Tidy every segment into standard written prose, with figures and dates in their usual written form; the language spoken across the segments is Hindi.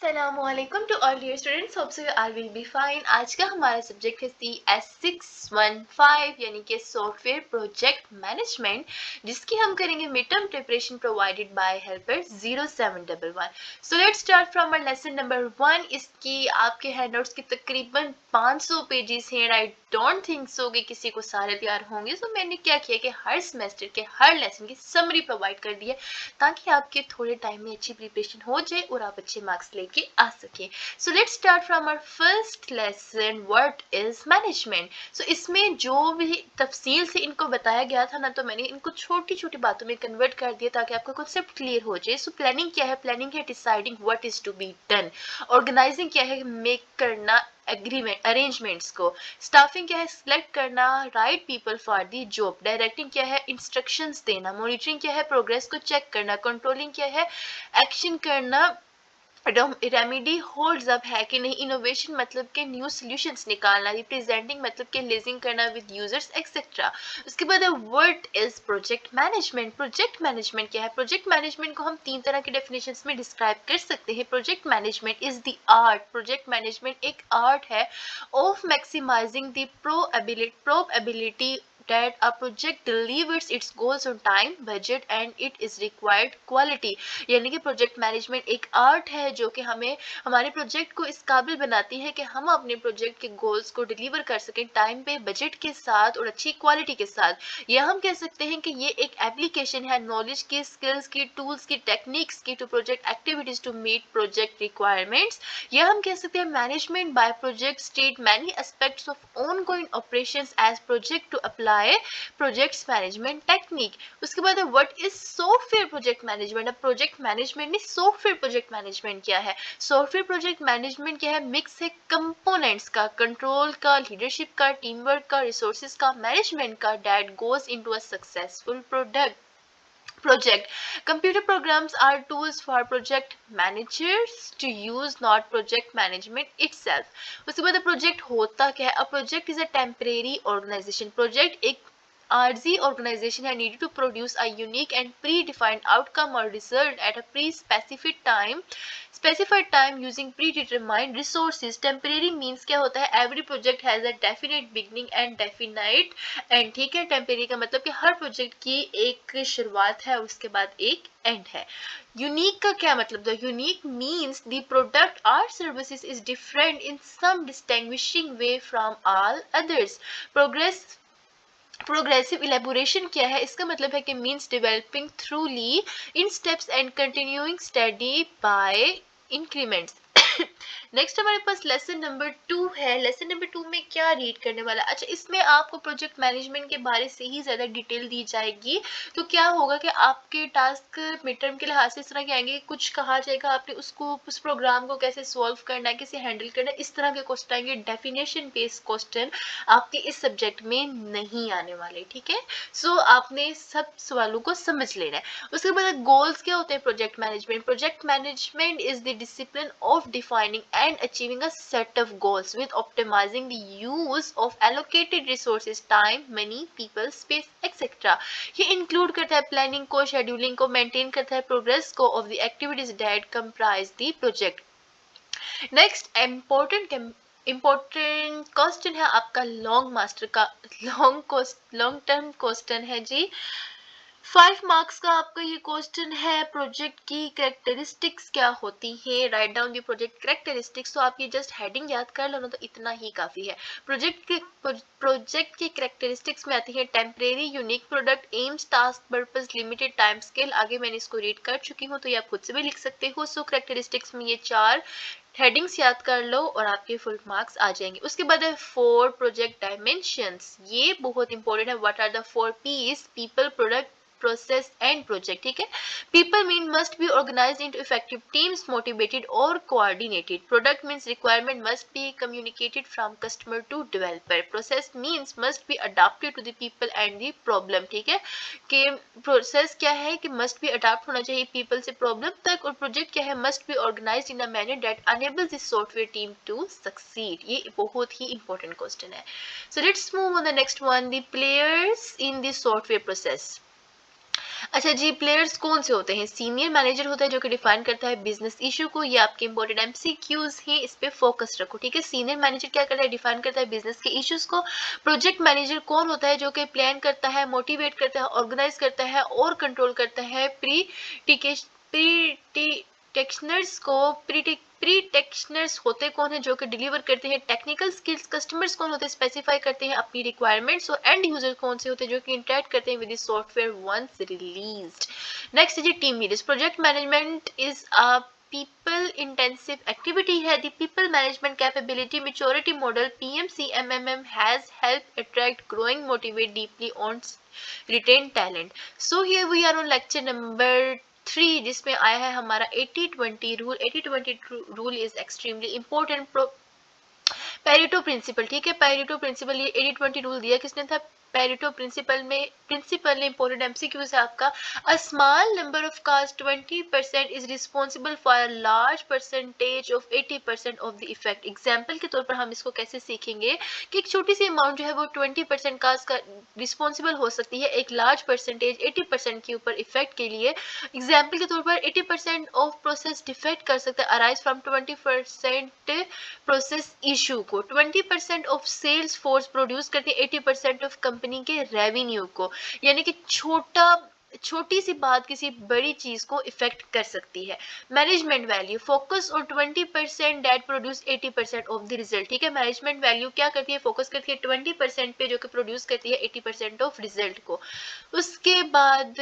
Assalamualaikum to all dear students. Hope so you all will be fine. आज का हमारा सब्जेक्ट है CS615 यानी कि सॉफ्टवेयर प्रोजेक्ट मैनेजमेंट, जिसकी हम करेंगे mid term preparation provided by helper 0711. So let's start from our lesson number 1. इसकी आपके हैंडआउट्स की तकरीबन 500 पेजेस हैं. आई डोंट थिंक सो कि किसी को सारे तैयार होंगे. सो मैंने क्या किया कि हर सेमेस्टर के हर लेसन की समरी प्रोवाइड कर दी है ताकि आपके थोड़े टाइम में अच्छी प्रिपरेशन हो जाए और आप अच्छे मार्क्स लेके आ सके. So let's start from our first lesson, what is management. So इसमें जो भी तफसील से इनको बताया गया था ना, तो मैंने इनको छोटी छोटी बातों में कन्वर्ट कर दिया ताकि आपका कॉन्सेप्ट क्लियर हो जाए. सो प्लानिंग क्या है? प्लानिंग है deciding what is to be done. Organising क्या है? मेक करना एग्रीमेंट अरेंजमेंट्स को. स्टाफिंग क्या है? सिलेक्ट करना right people for the job. Directing क्या है? इंस्ट्रक्शंस देना. मॉनिटरिंग क्या है? प्रोग्रेस को चेक करना. कंट्रोलिंग क्या है? एक्शन करना. रेमेडी होल्ड्स अप है कि नहीं. इनोवेशन मतलब के न्यू सॉल्यूशंस निकालना. रिप्रेजेंटिंग मतलब के लिजिंग करना विद यूजर्स एक्सेट्रा. उसके बाद what is project management. Project management क्या है? प्रोजेक्ट मैनेजमेंट को हम तीन तरह के डेफिनेशंस में डिस्क्राइब कर सकते हैं. Project management is the art. Project management एक आर्ट है of maximising the probability that a project delivers its goals on time, budget and it is required quality. यानी कि प्रोजेक्ट मैनेजमेंट एक आर्ट है जो कि हमें हमारे प्रोजेक्ट को इस काबिल बनाती है कि हम अपने प्रोजेक्ट के गोल्स को डिलीवर कर सकें टाइम पे, बजट के साथ और अच्छी क्वालिटी के साथ. या हम कह सकते हैं कि ये एक एप्लीकेशन है नॉलेज की, स्किल्स की, टूल्स की, टेक्निक्स की to project activities to meet project requirements. या हम कह सकते हैं management by project state many aspects of ongoing operations as project to apply projects management technique. उसके बाद what is software project management. अब प्रोजेक्ट मैनेजमेंट नहीं, सॉफ्टवेयर प्रोजेक्ट मैनेजमेंट क्या है? सॉफ्टवेयर प्रोजेक्ट मैनेजमेंट क्या है? मिक्स है कंपोनेंट्स का, कंट्रोल का, लीडरशिप का, टीम वर्क का, रिसोर्सेज का, मैनेजमेंट का, that goes into a successful product project. Computer programs are tools for project managers to use, not project management itself. उसके बाद प्रोजेक्ट होता क्या है? A project is a temporary organization. Project एक आरजी ऑर्गेनाइजेशन है needed to produce a unique and predefined outcome or result at a pre-specified time. Specified time using predetermined resources. Temporary means क्या होता है? Every project has a definite beginning and definite end. ठीक है, टेम्परेरी का मतलब कि हर प्रोजेक्ट की एक शुरुआत है और उसके बाद एक एंड है. यूनिक का क्या मतलब? The unique means the product और services is different in some distinguishing way from all others. Progressive elaboration क्या है? इसका मतलब है कि means developing thoroughly in steps and continuing study by increments. Next हमारे पास लेसन नंबर 2 है. लेसन नंबर 2 में क्या रीड करने वाला? अच्छा, इसमें आपको प्रोजेक्ट मैनेजमेंट के बारे से ही ज़्यादा डिटेल दी जाएगी. तो क्या होगा कि आपके टास्क मिड टर्म के लिहाज से इस तरह के आएंगे, कुछ कहा जाएगा आपने उसको, उस प्रोग्राम को कैसे सॉल्व करना है, कैसे हैंडल करना है, इस तरह के क्वेश्चन आएंगे. डेफिनेशन बेस्ड क्वेश्चन आपके इस सब्जेक्ट में नहीं आने वाले. ठीक है, सो आपने सब सवालों को समझ लेना है. उसके बाद गोल्स क्या होते हैं project management? Project management is the discipline of defining and achieving a set of goals with optimising the use of allocated resources, time, money, people, space etcetera. ये इंक्लूड करता है प्लानिंग को, शेड्यूलिंग को, मेंटेन करता है प्रोग्रेस को of the activities that comprise the project. Next important question है आपका लॉन्ग मास्टर का, लॉन्ग टर्म क्वेश्चन है जी. 5 मार्क्स का आपका ये क्वेश्चन है. प्रोजेक्ट की कैरेक्टरिस्टिक्स क्या होती है? Write down the project characteristics. तो आप ये जस्ट हेडिंग याद कर लो ना, तो इतना ही काफी है. प्रोजेक्ट की कैरेक्टरिस्टिक्स में आती है temporary, unique product, AIIMS, task, purpose, limited time scale. आगे मैंने इसको रीड कर चुकी हूँ तो ये आप खुद से भी लिख सकते हो. सो कैरेक्टरिस्टिक्स में ये 4 हेडिंग्स याद कर लो और आपके फुल मार्क्स आ जाएंगे. उसके बाद है 4 प्रोजेक्ट डायमेंशंस. ये बहुत इंपॉर्टेंट है. What are the 4 P's? People, product, process and project. ठीक है, people mean must be organized into effective teams, motivated or coordinated. Product means requirement must be communicated from customer to developer. Process means must be adapted to the people and the problem. ठीक है, कि process क्या है कि must be adapt होना चाहिए people से problem तक, और project क्या है? must be organized in a manner that enables the software team to succeed. ये बहुत ही important question है. So let's move on the next one, the players in the software process. अच्छा जी, प्लेयर्स कौन से होते हैं? सीनियर मैनेजर होता है जो कि डिफाइन करता है बिजनेस इशू को। ये आपके इंपॉर्टेंट एमसीक्यूज हैं, इस पे फोकस रखो, ठीक है। सीनियर मैनेजर क्या करता है? डिफाइन करता है बिजनेस के इश्यूज को। प्रोजेक्ट मैनेजर कौन होता है? जो कि प्लान करता है, मोटिवेट करता है, ऑर्गेनाइज करता है और कंट्रोल करता है प्रीटेक्शनर्स को। प्रीटेक्शनर्स होते कौन है? जो कि डिलीवर करते हैं टेक्निकल स्किल्स। कस्टमर्स कौन होते हैं? स्पेसिफाई करते हैं अपनी रिक्वायरमेंट्स। और एंड यूजर कौन से होते हैं? जो कि इंटरेक्ट करते हैं with the software once released. Next है जी team leaders. Project management is a people intensive activity है। The people management capability maturity model PMCMMM has help attract growing motivate deeply on retain talent. So here we are on lecture number 3, जिसमें आया है हमारा 80-20 rule. 80-20 rule is extremely important. Pareto principle, ठीक है। पेरेटो प्रिंसिपल, ये 80-20 रूल दिया किसने था? पेरेटो प्रिंसिपल में प्रिंसिपल इंपॉर्टेंट एमसीक्यू है आपका। A small number of cost 20% is responsible for a large percentage of 80% of the effect. Example के तौर पर हम इसको कैसे सीखेंगे कि एक छोटी सी अमाउंट जो है वो 20% कास्ट का रिस्पॉन्सिबल हो सकती है एक लार्ज परसेंटेज 80% के ऊपर इफेक्ट के लिए। एग्जाम्पल के तौर पर 80% ऑफ प्रोसेस डिफेक्ट कर सकता है अराइज फ्रॉम 20% प्रोसेस इशू को। 20% ऑफ सेल्स फोर्स प्रोड्यूस करती है 80% ऑफ कंपनी के रेवेन्यू को। यानी कि छोटी सी बात किसी बड़ी चीज को इफेक्ट कर सकती है। Management value focus on 20% that produce 80% of the result, ठीक है। मैनेजमेंट वैल्यू क्या करती है? फोकस करती है 20% पे जो कि प्रोड्यूस करती है 80% ऑफ रिजल्ट को। उसके बाद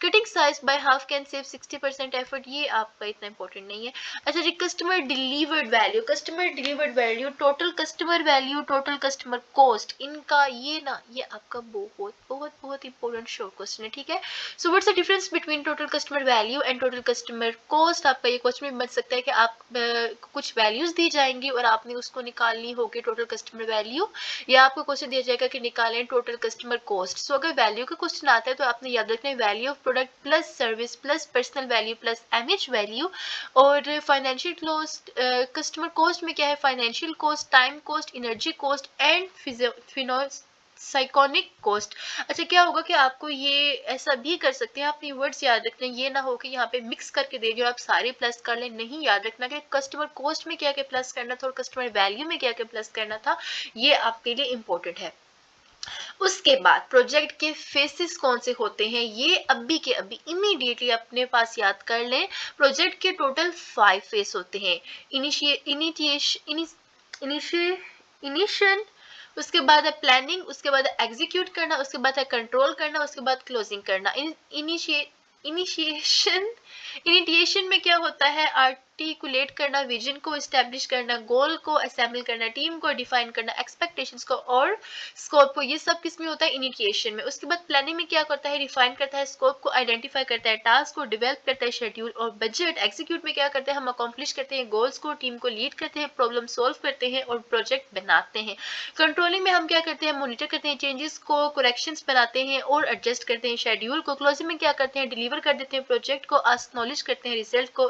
cutting size by half can save 60% effort, ये आपका इतना इंपॉर्टेंट नहीं है। अच्छा जी, customer delivered value. Customer delivered value, total customer value, total customer cost, इनका ये आपका बहुत बहुत बहुत इंपॉर्टेंट शॉर्ट क्वेश्चन है, ठीक है। So what's the difference between total customer value and total customer cost? आपका ये क्वेश्चन भी बन सकता है कि आप कुछ वैल्यूज दी जाएंगी और आपने उसको निकालनी होगी टोटल कस्टमर वैल्यू, या आपको क्वेश्चन दिया जाएगा कि निकालें टोटल कस्टमर कॉस्ट। सो अगर वैल्यू का क्वेश्चन आता है तो आपने याद रखना है value of product plus service plus personal value plus MH value. और फाइनेंशियल कॉस्ट, कस्टमर कॉस्ट में क्या है? Financial cost, time cost, energy cost and psychic cost. अच्छा, क्या होगा कि आपको ये ऐसा भी कर सकते हैं, अपनी वर्ड्स याद रखना, ये ना हो कि यहाँ पे मिक्स करके दे जो आप सारे प्लस कर लें। नहीं, याद रखना कि कस्टमर कॉस्ट में क्या क्या प्लस करना था और कस्टमर वैल्यू में क्या क्या प्लस करना था, ये आपके लिए इंपॉर्टेंट है। उसके बाद प्रोजेक्ट के फेसेस कौन से होते हैं, ये अभी के अभी इमीडिएटली अपने पास याद कर लें। प्रोजेक्ट के टोटल 5 फेस होते हैं। इनिशिएशन, उसके बाद है प्लानिंग, उसके बाद है एग्जीक्यूट करना, उसके बाद है कंट्रोल करना, उसके बाद क्लोजिंग करना। इनिशिएशन इनिटिएशन में क्या होता है? आर्टिकुलेट करना, विजन को एस्टेब्लिश करना, गोल को असेंबल करना, टीम को डिफाइन करना, एक्सपेक्टेशंस को और स्कोप को, ये सब किस में होता है? इनिटिएशन में। उसके बाद प्लानिंग में क्या करता है? रिफाइन करता है, स्कोप को आइडेंटिफाई करता है, टास्क को डेवलप करता है, शेड्यूल और बजट। एग्जीक्यूट में क्या करते हैं? हम अकॉम्प्लिश करते हैं गोल्स को, टीम को लीड करते हैं, प्रॉब्लम सॉल्व करते हैं और प्रोजेक्ट बनाते हैं। कंट्रोलिंग में हम क्या करते हैं? मॉनिटर करते हैं, चेंजेस को करेक्शंस बनाते हैं और एडजस्ट करते हैं शेड्यूल को। क्लोजिंग में क्या करते हैं? डिलीवर कर देते हैं प्रोजेक्ट को, एक्नॉलेज करते हैं रिजल्ट को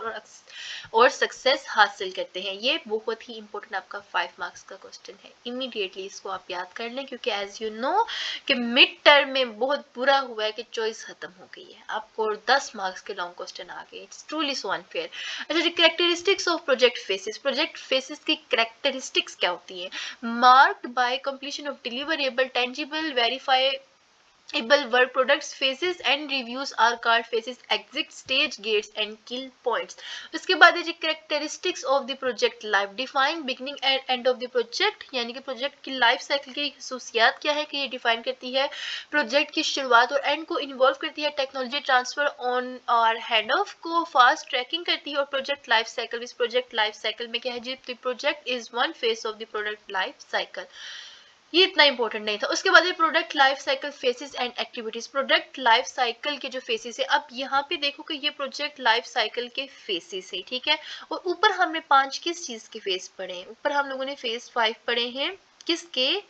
और सक्सेस हासिल करते हैं। ये बहुत ही इंपॉर्टेंट आपका 5 मार्क्स का क्वेश्चन है। इमीडिएटली इसको आप याद कर लें, क्योंकि एज यू नो कि मिड टर्म में बहुत बुरा हुआ है कि चॉइस खत्म हो गई है, आपको 10 मार्क्स के लॉन्ग क्वेश्चन आ गए। It's truly so unfair. अच्छा, characteristics of project phases. Project phases की कैरेक्टरिस्टिक्स क्या होती है? Marked by completion of deliverable, tangible, verifiable work products. phases and reviews are called phases, exit stage gates and kill points। उसके बाद है जी characteristics of the project life, define beginning and end of the project, यानी कि प्रोजेक्ट की लाइफ साइकिल की खसूसियात क्या है कि ये डिफाइन करती है। प्रोजेक्ट की शुरुआत और एंड को इन्वॉल्व करती है। टेक्नोलॉजी ट्रांसफर ऑन और हैंड ऑफ को फास्ट ट्रैकिंग करती है। और प्रोजेक्ट लाइफ साइकिल, इस प्रोजेक्ट लाइफ साइकिल में क्या है जी? Project is one phase of the product life cycle. ये इतना इंपॉर्टेंट नहीं था। उसके बाद product life cycle phases and activities. Product life cycle के जो फेसेस है, अब यहाँ पे देखो कि ये प्रोजेक्ट लाइफ साइकिल के फेसेस है, ठीक है। और ऊपर हमने 5 किस चीज के फेस पढ़े हैं? ऊपर हम लोगों ने फेस 5 पढ़े हैं, किसके?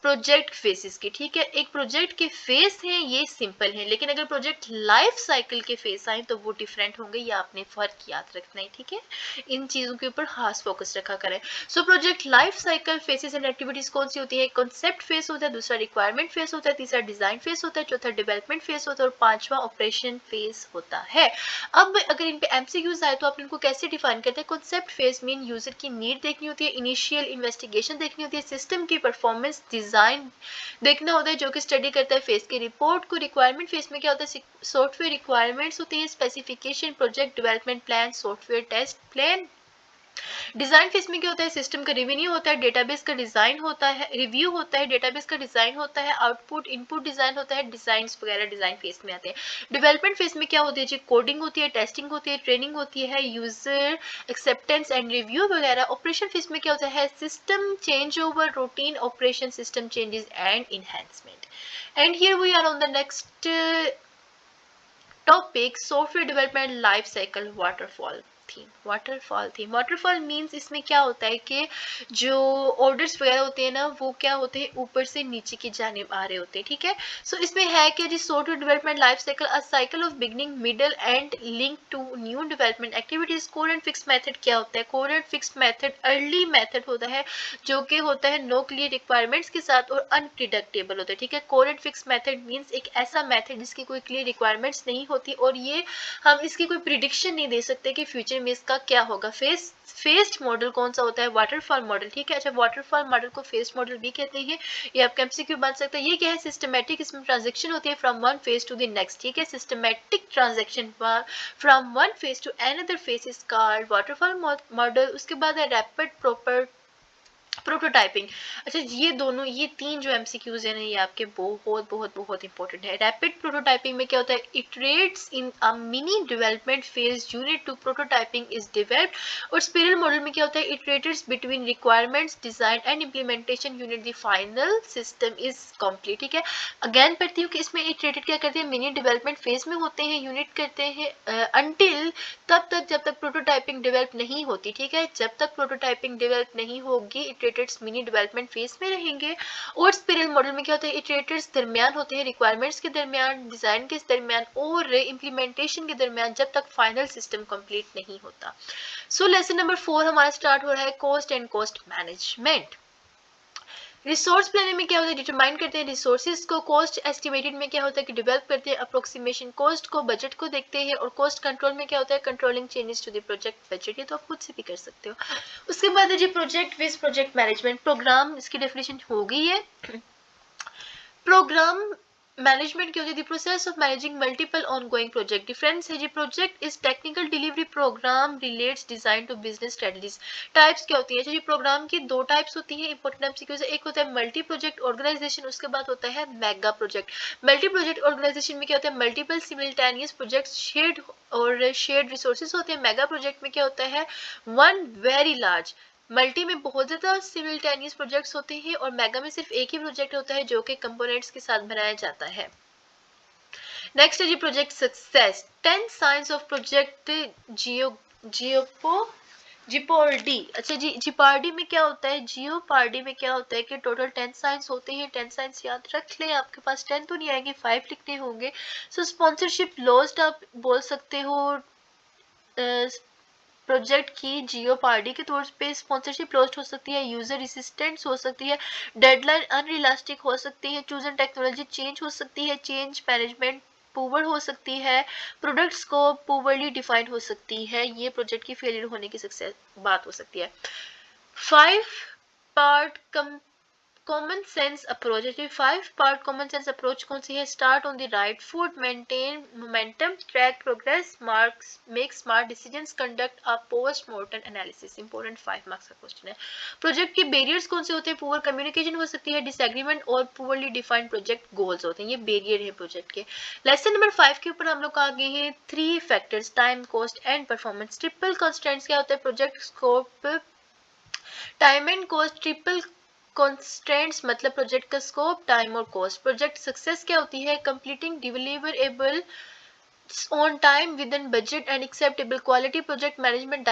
प्रोजेक्ट फेसेस की, ठीक है। एक प्रोजेक्ट के फेस हैं ये सिंपल है, लेकिन अगर प्रोजेक्ट लाइफ साइकिल के फेस आए तो वो डिफरेंट होंगे, ये आपने फर्क याद रखना है, ठीक है। इन चीजों के ऊपर खास फोकस रखा करें। So project life cycle phases and activities कौन सी होती है? कॉन्सेप्ट फेस होता है, दूसरा रिक्वायरमेंट फेस होता है, तीसरा डिजाइन फेस होता है, चौथा डेवलपमेंट फेस होता है और पांचवा ऑपरेशन फेस होता है। अब अगर इन पे एमसीक्यूज आए तो आप इनको कैसे डिफाइन करते हैं? कॉन्सेप्ट फेस मीन यूजर की नीड देखनी होती है, इनिशियल इन्वेस्टिगेशन देखनी होती है, सिस्टम की परफॉर्मेंस डिजाइन देखना होता है जो कि स्टडी करता है फेस की रिपोर्ट को। रिक्वायरमेंट फेस में क्या होता है? सॉफ्टवेयर रिक्वायरमेंट्स होती है, specification, project development plan, software test plan. Design phase में क्या होता है? सिस्टम का रिव्यू होता है, डेटाबेस का डिजाइन होता है, रिव्यू होता है, डेटाबेस का डिजाइन होता है, आउटपुट इनपुट डिजाइन होता है, डिजाइन वगैरह डिजाइन फेस में आते हैं। डेवलपमेंट फेस में क्या होती है जी? कोडिंग होती है, टेस्टिंग होती है, ट्रेनिंग होती है, यूजर एक्सेप्टेंस एंड रिव्यू वगैरह। ऑपरेशन फेस में क्या होता है? System change over, routine operation, system changes and enhancement. And here we are on the next topic, software development life cycle waterfall theme. Waterfall means इसमें क्या होता है कि जो ऑर्डर्स वगैरह होते हैं ना वो क्या होते हैं? ऊपर से नीचे की जानिब आ रहे होते हैं, ठीक है। सो इसमें है कि जी software development life cycle a cycle of beginning, middle and link to new development activities. Code and fix method क्या होता है? Code and fix method early method होता है जो कि होता है नो क्लियर रिक्वायरमेंट्स के साथ और अनप्रिडिक्टेबल होता है, ठीक है। Code and fix method means एक ऐसा मेथड जिसकी कोई क्लियर रिक्वायरमेंट्स नहीं होती और ये हम इसकी कोई प्रिडिक्शन नहीं दे सकते कि फ्यूचर में इसका क्या होगा। फेस्ड मॉडल कौन सा होता है? वाटरफॉल मॉडल, ठीक है। अच्छा, वाटरफॉल मॉडल को फेस्ड मॉडल भी कहते हैं, ये आपका एमसीक्यू बन सकता है। ये क्या है? सिस्टमैटिक, इसमें ट्रांजेक्शन होती है from one phase two the next, ठीक है। Systematic transaction from one phase two another phase is called waterfall model. उसके बाद है रैपिड प्रोटोटाइपिंग। अच्छा, ये तीन जो एमसीक्यूज है ना ये आपके बहुत बहुत बहुत इंपॉर्टेंट है। रैपिड प्रोटोटाइपिंग में क्या होता है? Iterates in a mini development phase until to prototyping is developed. और स्पिरल मॉडल में क्या होता है? Iterates between requirements, design and implementation until the final system is complete, ठीक है। अगेन पढ़ती हूँ कि इसमें इटरेटेड क्या करते हैं? मिनी डेवलपमेंट फेज में होते हैं, यूनिट करते हैं अनटिल तब तक जब तक प्रोटोटाइपिंग डेवलप नहीं होती, ठीक है। जब तक प्रोटोटाइपिंग डेवलप नहीं होगी इटरेटर्स मिनी डेवलपमेंट फेज में रहेंगे। और स्पिरल मॉडल में क्या होता है? इटरेटर्स दरमियान होते हैं, रिक्वायरमेंट्स के दरमियान, डिजाइन के दरमियान और इम्प्लीमेंटेशन के दरमियान जब तक फाइनल सिस्टम कंप्लीट नहीं होता। सो लेसन नंबर 4 हमारा स्टार्ट हो रहा है, cost and cost management. Resource planning में क्या होता है? डिटरमाइन करते हैं रिसोर्सेज को। कॉस्ट एस्टिमेटेड में क्या होता है? कि डेवलप करते हैं अप्रोक्सीमेशन कॉस्ट को, बजट को देखते हैं। और कॉस्ट कंट्रोल में क्या होता है? Controlling changes to the project budget. ये तो आप खुद से भी कर सकते हो। उसके बाद है जी project with project management. Program, इसकी डेफिनेशन हो गई है। प्रोग्राम मैनेजमेंट की होती है the process of managing multiple ongoing project. Difference है जी, project is technical delivery, program relates design to business strategies. Types क्या होती है? अच्छा जी, प्रोग्राम की दो टाइप्स होती है इंपॉर्टेंट एमसीक्यू से। एक होता है मल्टी प्रोजेक्ट ऑर्गेनाइजेशन, उसके बाद होता है mega project. Multi project organisation में क्या होता है? मल्टीपल सिमिल्टेनियस प्रोजेक्ट शेयर्ड और शेयर्ड रिसोर्सेज होते हैं। मेगा प्रोजेक्ट में क्या होता है? One very large. मल्टी में बहुत ज्यादा सिमिल्टेनियस प्रोजेक्ट्स होते हैं और मेगा में सिर्फ एक ही प्रोजेक्ट होता है जो कि कंपोनेंट्स के साथ बनाया जाता है। नेक्स्ट है जी project success. 10 signs of project jeopardy. अच्छा जी, जिपार्डी में क्या होता है? जियोपार्डी में क्या होता है कि टोटल 10 साइंस होते हैं। 10 साइंस याद रख लें, आपके पास 10 तो नहीं आएंगे, 5 लिखने होंगे। सो स्पॉन्सरशिप लॉस्ट आप बोल सकते हो प्रोजेक्ट की जियोपार्डी के तौर पे। स्पॉन्सरशिप लॉस्ट हो सकती है, यूजर रेसिस्टेंस हो सकती है, डेडलाइन अनरियलिस्टिक हो सकती है, चूजन टेक्नोलॉजी चेंज हो सकती है, चेंज मैनेजमेंट पुअर हो सकती है, प्रोडक्ट स्कोप पुअरली डिफाइंड हो सकती है। ये प्रोजेक्ट की फेलियर होने की सक्सेस बात हो सकती है। 5 part common sense approach. 5 part common sense approach कौन सी है? Start on the right foot, maintain momentum, track progress, marks, make smart decisions, conduct a post mortem analysis. Important 5 marks का क्वेश्चन है। प्रोजेक्ट के बैरियर्स कौन से होते हैं? पुअर कम्युनिकेशन हो सकती है, डिसएग्रीमेंट और पुअरली डिफाइंड प्रोजेक्ट गोल्स होते हैं। ये बैरियर है प्रोजेक्ट के। लेसन नंबर 5 के ऊपर हम लोग आगे हैं 3 factors, time, cost and performance. Triple constraints क्या होता है? Project scope, time and cost. Triple constants मतलब प्रोजेक्ट का स्कोप, टाइम और कॉस्ट। प्रोजेक्ट सक्सेस क्या होती है? Completing deliverable on time, within budget and acceptable quality. Project management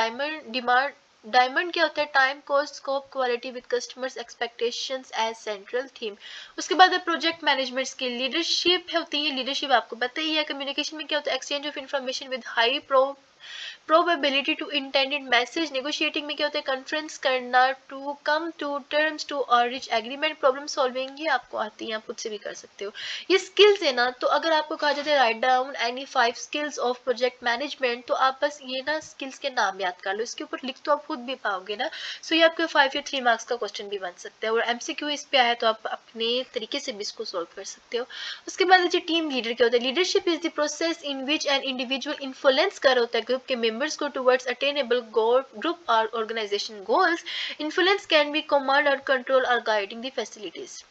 demand diamond क्या होता है, time, cost, scope, quality with customers expectations as central theme. उसके बाद प्रोजेक्ट मैनेजमेंट स्किल, लीडरशिप होती है, लीडरशिप आपको पता ही है। कम्युनिकेशन में क्या होता है, exchange of information with high probability to intended message. Negotiating में क्या होता है, कॉन्फ्रेंस करना, to come to terms, to reach agreement. Problem solving ये आपको आती है, आप खुद से भी कर सकते हो। ये स्किल्स है ना, तो अगर आपको कहा जाता है write down any 5 skills of project management, तो आप बस ये ना स्किल्स के नाम याद कर लो, इसके ऊपर लिख तो आप खुद भी पाओगे ना। सो ये आपके 5 या 3 मार्क्स का क्वेश्चन भी बन सकता है, और एमसीक्यू इस पे आया तो आप अपने तरीके से भी इसको सॉल्व कर सकते हो। उसके बाद जो टीम लीडर क्या होता है, leadership is the process in which an individual influence कर होता है ग्रुप के मेंबर्स को टुवर्ड्स अटेनेबल ग्रुप और organisation goals. Influence can be command और कंट्रोल और guiding the facilities,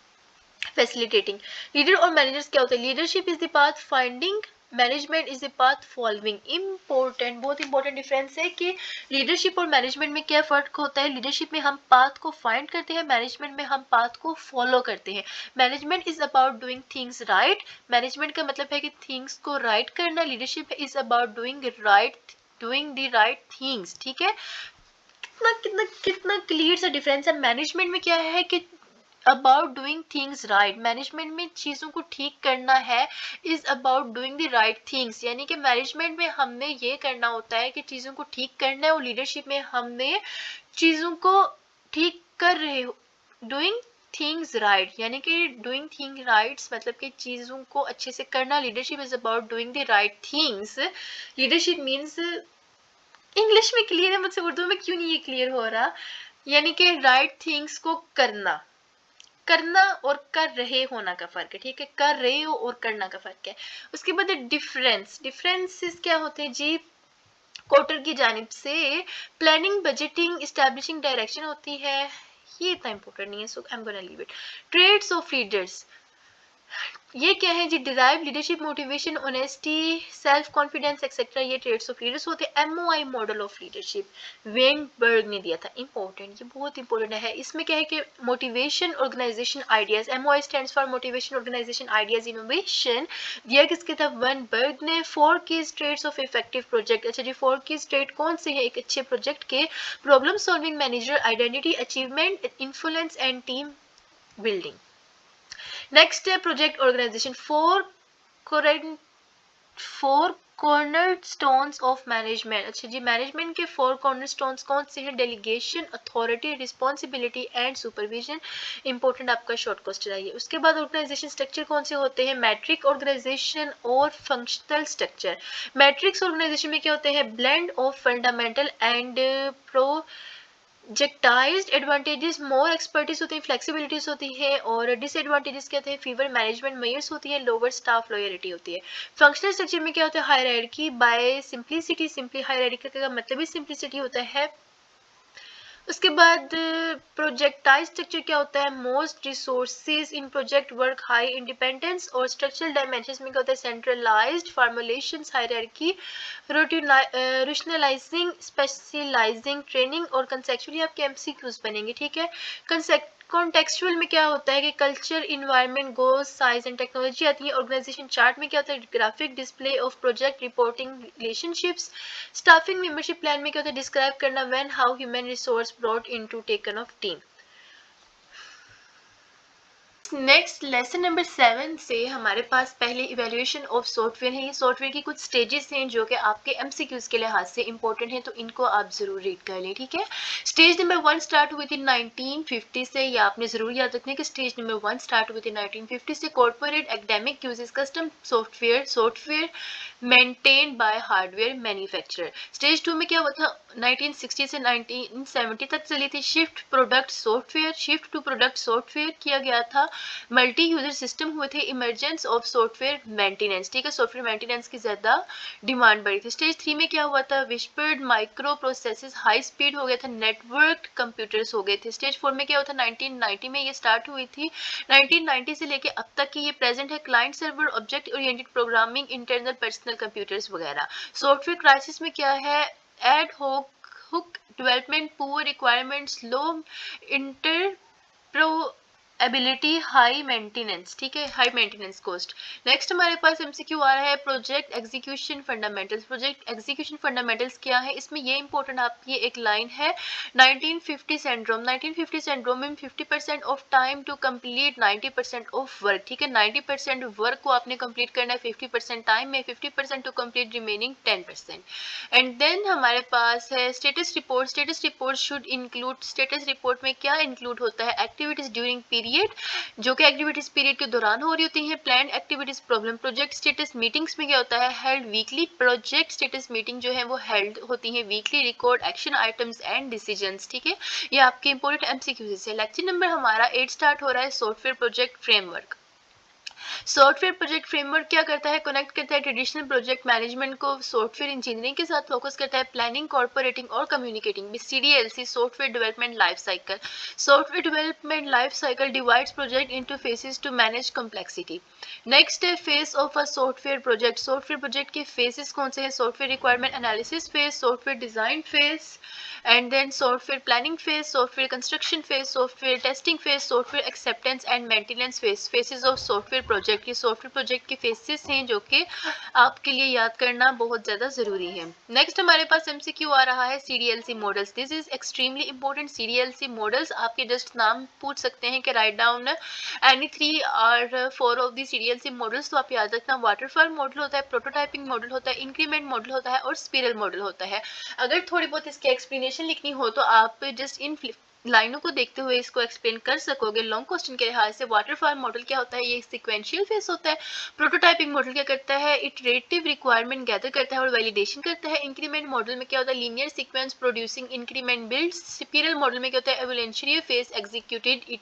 facilitating. Leader और मैनेजर्स क्या होता है, leadership is the path finding, management is the path following. Important, बहुत इंपॉर्टेंट डिफरेंस है कि लीडरशिप और मैनेजमेंट में क्या फर्क होता है। लीडरशिप में हम पाथ को फाइंड करते हैं, मैनेजमेंट में हम पाथ को फॉलो करते हैं। Management is about doing things right, management का मतलब है कि थिंग्स को राइट करना। Leadership is about doing the right things, ठीक है। कितना कितना कितना क्लियर सा डिफरेंस है। मैनेजमेंट में क्या है कि about doing things right, management में चीज़ों को ठीक करना है, is about doing the right things, यानी कि मैनेजमेंट में हमने ये करना होता है कि चीज़ों को ठीक करना है, और लीडरशिप में हमने चीज़ों को ठीक कर रहे हो, डूइंग थिंग्स राइट, यानी कि डूइंग थिंग राइट्स मतलब कि चीज़ों को अच्छे से करना। Leadership is about doing the right things. Leadership means, English में क्लियर है, मुझसे उर्दू में क्यों नहीं ये क्लियर हो रहा, यानी कि राइट थिंग्स को करना, करना और कर रहे होना का फर्क है, ठीक है। कर रहे हो और करना का फर्क है। उसके बाद डिफरेंसेस क्या होते हैं जी, क्वार्टर की जानिब से प्लानिंग, बजटिंग, एस्टैब्लिशिंग डायरेक्शन होती है। ये इतना इंपॉर्टेंट नहीं है, so I am gonna leave it. Traits of leaders, ये क्या है जी, drive, leadership, motivation, honesty, self confidence etcetera, ये ट्रेड्स ऑफ लीडर्स होते हैं। MOI model of leadership Weinberg ने दिया था, इंपॉर्टेंट, ये बहुत इंपॉर्टेंट है। इसमें क्या है कि motivation, organisation, ideas, MOI stands for motivation, organisation, ideas, innovation. दिया किसके था, वेनबर्ग ने। 4 की ट्रेड्स ऑफ इफेक्टिव प्रोजेक्ट, अच्छा जी 4 की ट्रेड कौन से है एक अच्छे प्रोजेक्ट के, problem solving, manager, identity, achievement, influence and team building. Next है project organisation, four cornerstones of management. अच्छा जी, मैनेजमेंट के 4 कॉर्नर स्टोन्स कौन से हैं, delegation, authority, responsibility and supervision. Important आपका शॉर्ट क्वेश्चन है ये। उसके बाद ऑर्गेनाइजेशन स्ट्रक्चर कौन से होते हैं, मैट्रिक ऑर्गेनाइजेशन और फंक्शनल स्ट्रक्चर। मैट्रिक्स ऑर्गेनाइजेशन में क्या होते हैं, blend of fundamental and projectized advantages, more expertise होती है, फ्लेक्सिबिलिटीज होती है, और डिसएडवांटेजेस क्या होते हैं, फीवर मैनेजमेंट मेयर्स होती है, लोअर स्टाफ लॉयलिटी होती है। फंक्शनल स्ट्रक्चर में क्या होता है, hierarchy by simplicity, simply hierarchy का मतलब ही सिंप्लिसिटी होता है। उसके बाद प्रोजेक्टाइज स्ट्रक्चर क्या होता है, most resources in project work, high independence, और स्ट्रक्चरल डायमेंशंस में क्या होता है, centralised formulations, hierarchy, rationalising, specialising, training, और कंसेप्चुअली आपके एमसीक्यूज बनेंगे, ठीक है। कॉन्टेक्चुअल में क्या होता है कि culture, environment, goals, size and technology आती है। ऑर्गेनाइजेशन चार्ट में क्या होता है, graphic display of project, reporting, relationships. Staffing, membership plan में क्या होता है, डिस्क्राइब करना when, how human resource brought into taken of team. Next lesson number 7 से हमारे पास पहले इवेल्युएशन ऑफ सॉफ्टवेयर है। ये सॉफ्टवेयर की कुछ स्टेजेस हैं जो कि आपके एमसीक्यूज के लिहाज से इंपॉर्टेंट हैं, तो इनको आप जरूर रीड कर लें, ठीक है। स्टेज नंबर 1 स्टार्ट हुई थी 1950 से, या आपने जरूर याद रखना है कि स्टेज नंबर 1 स्टार्ट हुई थी 1950 से। Corporate academic uses custom software maintain by hardware manufacturer. Stage 2 में क्या हुआ था, 1960 से 1970 तक चली थी। शिफ्ट टू प्रोडक्ट सॉफ्टवेयर किया गया था। मल्टी यूजर सिस्टम हुए थे। इमरजेंस ऑफ सॉफ्टवेयर मेंटेनेंस, ठीक है, सॉफ्टवेयर मेंटेनेंस की ज्यादा डिमांड बढ़ी थी। स्टेज 3 में क्या हुआ था, whispered micro processes high speed हो गया था, नेटवर्क कंप्यूटर्स हो गए थे। स्टेज 4 में क्या हुआ था, 1990 में ये स्टार्ट हुई थी। 1990 से लेके अब तक की ये प्रेजेंट है, client server, object oriented programming, internal personal computers वगैरह। सॉफ्टवेयर क्राइसिस में क्या है, ad hoc development, poor requirements, low inter ability high maintenance, ठीक है, हाई मेंटेनेंस कॉस्ट। नेक्स्ट हमारे पास एमसीक्यू आ रहा है project execution fundamentals. Project execution fundamentals क्या है, इसमें ये इंपॉर्टेंट आपकी एक लाइन है 1950 सिंड्रोम। 1950 सिंड्रोम में 50% of time to complete 90% of work, ठीक है, 90% वर्क को आपने कंप्लीट करना है 50% टाइम में, 50% to complete remaining 10%। And then हमारे पास है status report. Status report should include, status report में क्या इंक्लूड होता है, एक्टिविटीज ड्यूरिंग पीरियड, जो कि एक्टिविटीज पीरियड के दौरान हो रही होती है, plan activities problem. Project status meetings में क्या होता है, held weekly. Project status meeting जो है वो हेल्ड होती है weekly, record action items and decisions, ठीक है। ये आपके इंपॉर्टेंट एमसीक्यू है। लेक्चर नंबर हमारा 8 स्टार्ट हो रहा है software project framework. Software project framework क्या करता है, कनेक्ट करता है ट्रेडिशनल प्रोजेक्ट मैनेजमेंट को सॉफ्टवेयर इंजीनियरिंग के साथ, फोकस करता है प्लानिंग, कॉर्पोरेटिंग और कम्युनिकेटिंग में। SDLC software development life cycle. Software development life cycle divides project into phases to manage complexity. Next है phase of a software project. Software project के फेजेस कौन से हैं, software requirement analysis phase, software design phase, and then software planning phase, software construction phase, software testing phase, software acceptance and maintenance phase. Phases of software project, ये सॉफ्टवेयर प्रोजेक्ट के फेजेस हैं जो कि आपके लिए याद करना बहुत ज़्यादा ज़रूरी है। नेक्स्ट हमारे पास एमसीक्यू आ रहा है SDLC models. This is extremely important. SDLC models आपके जस्ट नाम पूछ सकते हैं कि राइट डाउन एनी 3 और 4 ऑफ दी सीडीएलसी मॉडल्स, तो आप याद रखना वाटरफॉल मॉडल होता है, प्रोटोटाइपिंग मॉडल होता है, इंक्रीमेंट मॉडल होता है और स्पिरल मॉडल होता है। अगर थोड़ी बहुत इसकी एक्सप्लेनेशन लिखनी हो तो आप जस्ट इन लाइनों को देखते हुए इसको एक्सप्लेन कर सकोगे। लॉन्ग क्वेश्चन के लिहाज से वाटरफॉल मॉडल क्या होता है, ये सिक्वेंशियल फेस होता है। प्रोटोटाइपिंग मॉडल क्या करता है, इटरेटिव रिक्वायरमेंट गैदर करता है और वैलिडेशन करता है। इंक्रीमेंट मॉडल में क्या होता है, linear sequence producing increment build. Spiral model में क्या होता है, एवोलेंशियरी फेस एग्जीक्यूटेड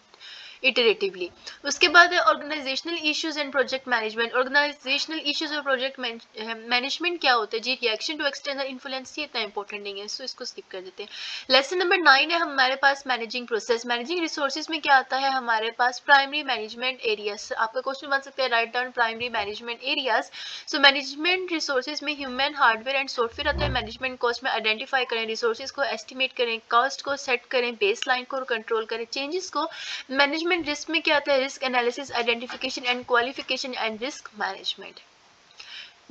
इटरेटिवली। उसके बाद है organisational issues and project management. Organisational issues और प्रोजेक्ट मैनेजमेंट क्या होता है जी, रिएक्शन टू एक्सटर्नल इन्फ्लुएंस, ये इतना इंपॉर्टेंट नहीं है, सो इसको स्किप कर देते हैं। लेसन नंबर 9 है हमारे पास मैनेजिंग प्रोसेस। मैनेजिंग रिसोर्सेज में क्या आता है हमारे पास, प्राइमरी मैनेजमेंट एरियाज। आपका क्वेश्चन बन सकता है write down primary management areas. So management resources में ह्यूमन, हार्डवेयर एंड सॉफ्टवेयर आता है। मैनेजमेंट कॉस्ट में आइडेंटिफाई करें, रिसोर्सेज को एस्टिमेट करें, कॉस्ट को सेट करें, बेस लाइन को कंट्रोल करें, चेंजेस को। मैनेजमेंट रिस्क में क्या आता है, risk analysis, identification and qualification and risk management.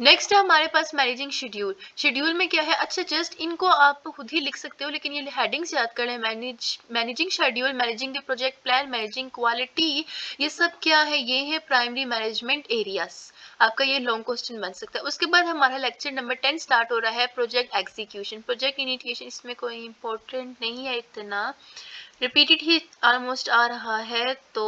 Next है हमारे पास मैनेजिंग शेड्यूल। शेड्यूल में क्या है, अच्छा जस्ट इनको आप खुद ही लिख सकते हो लेकिन ये हेडिंग्स याद कर लें। Managing schedule, managing the project plan, managing quality, ये सब क्या है, ये है प्राइमरी मैनेजमेंट एरियाज। आपका ये लॉन्ग क्वेश्चन बन सकता है। उसके बाद हमारा लेक्चर नंबर 10 स्टार्ट हो रहा है प्रोजेक्ट एग्जीक्यूशन। प्रोजेक्ट इनिशिएशन इसमें कोई इंपॉर्टेंट नहीं है इतना, रिपीटेड ही ऑलमोस्ट आ रहा है। तो